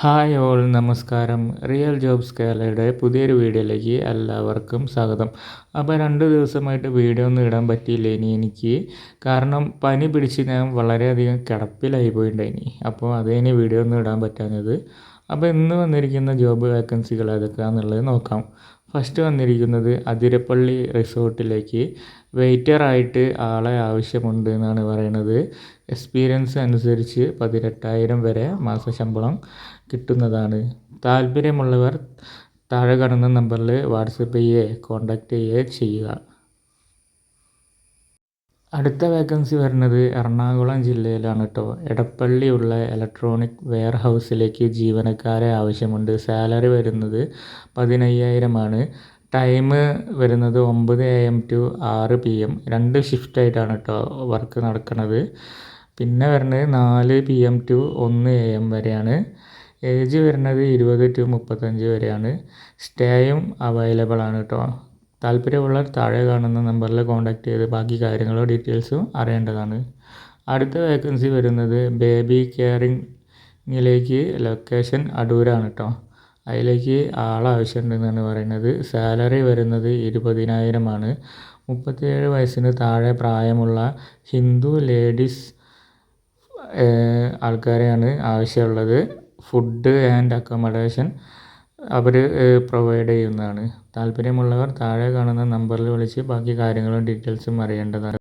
Hi all നമസ്കാരം. Real jobs കേരളയുടെ പുതിയൊരു വീഡിയോയിലേക്ക് എല്ലാവർക്കും സ്വാഗതം. അപ്പോൾ 2 ദിവസമായിട്ട് വീഡിയോ ഒന്നും ഇടാൻ പറ്റിയില്ല എനിക്ക്. കാരണം പനി പിടിച്ച് ഞാൻ വളരെയധികം കിടപ്പിലായി പോയിട്ടുണ്ടായിനി. അപ്പോൾ അതേനി വീഡിയോ ഒന്നും ഇടാൻ പറ്റാഞ്ഞത്. അപ്പോൾ ഇന്ന് വന്നിരിക്കുന്ന ജോബ് വേക്കൻസികൾ ഏതൊക്കെയാണെന്നുള്ളത് നോക്കാം. ഫസ്റ്റ് വന്നിരിക്കുന്നത് അതിരപ്പള്ളി റിസോർട്ടിലേക്ക് വെയിറ്ററായിട്ട് ആളെ ആവശ്യമുണ്ട് എന്നാണ് പറയുന്നത്. എക്സ്പീരിയൻസ് അനുസരിച്ച് 18,000 വരെ മാസശമ്പളം കിട്ടുന്നതാണ്. താല്പര്യമുള്ളവർ താഴെ കാണുന്ന നമ്പറിൽ വാട്സപ്പ് കോൺടാക്റ്റ് ചെയ്യുക. അടുത്ത വേക്കൻസി വരുന്നത് എറണാകുളം ജില്ലയിലാണ് കേട്ടോ. എടപ്പള്ളിയുള്ള ഇലക്ട്രോണിക് വെയർ ഹൗസിലേക്ക് ജീവനക്കാരെ ആവശ്യമുണ്ട്. സാലറി വരുന്നത് 15,000 ആണ്. ടൈം വരുന്നത് 9 AM to 6 PM. 2 ഷിഫ്റ്റായിട്ടാണ് കേട്ടോ വർക്ക് നടക്കുന്നത്. പിന്നെ വരുന്നത് 4 PM to 1 AM വരെയാണ്. ഏജ് വരുന്നത് 20 to 35 വരെയാണ്. സ്റ്റേയും അവൈലബിൾ ആണ് കേട്ടോ. താല്പര്യമുള്ളവർ താഴെ കാണുന്ന നമ്പറിൽ കോൺടാക്റ്റ് ചെയ്ത് ബാക്കി കാര്യങ്ങളോ ഡീറ്റെയിൽസും അറിയേണ്ടതാണ്. അടുത്ത വേക്കൻസി വരുന്നത് ബേബി കെയറിങ്ങിലേക്ക്, ലൊക്കേഷൻ അടൂരാണ് കേട്ടോ. അതിലേക്ക് ആവശ്യമുണ്ടെന്നാണ് പറയുന്നത്. സാലറി വരുന്നത് 20,000 ആണ്. 37 വയസ്സിന് താഴെ പ്രായമുള്ള ഹിന്ദു ലേഡീസ് ആൾക്കാരെയാണ് ആവശ്യമുള്ളത്. ഫുഡ് ആൻഡ് അക്കോമഡേഷൻ അവർ പ്രൊവൈഡ് ചെയ്യുന്നതാണ്. താല്പര്യമുള്ളവർ താഴെ കാണുന്ന നമ്പറിൽ വിളിച്ച് ബാക്കി കാര്യങ്ങളും ഡീറ്റെയിൽസും അറിയേണ്ടതാണ്.